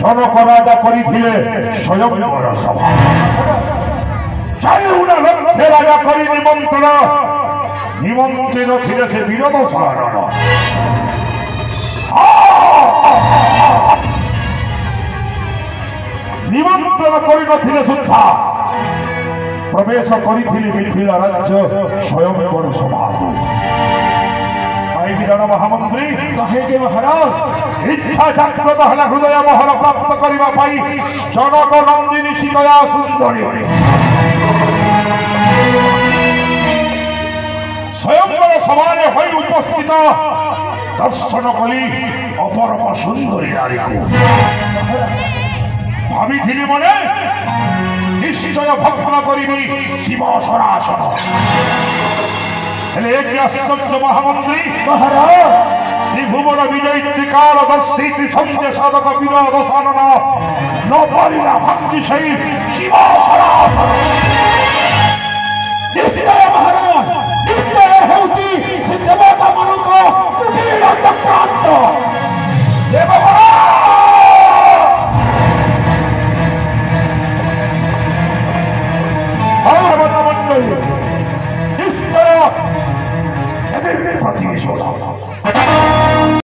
जनक राजा करिथिले स्वयंवर सभा चारिउना लक्षे राजा करि निमंत्रण निमंत्रित थिले से विरोध सारण निमंत्रण करि नथिले सुद्धा प्रवेश करिथिले मिथिला राज्य स्वयंवर सभा महामंत्री कहे महाराज इच्छा जाग्रत है हृदय महल प्राप्त करने जनक नंदिनी सीतया सुंदरी स्वयंवर सभारे हो उपस्थित दर्शन कली अपरम सुंदरी नारी को भावी मने निश्चय भक्षण करी शिव सरासन आश्चर्य महामंत्री महाराज त्रिभुवन विजयी त्रिकालदर्शी त्रिसंध्य साधक विरोध साधन न परिला भक्ति सही शिव सरासन निश्चय महाराज निश्चय हेउति से देवता मानक कुटीर चक्रांत देवता मंडली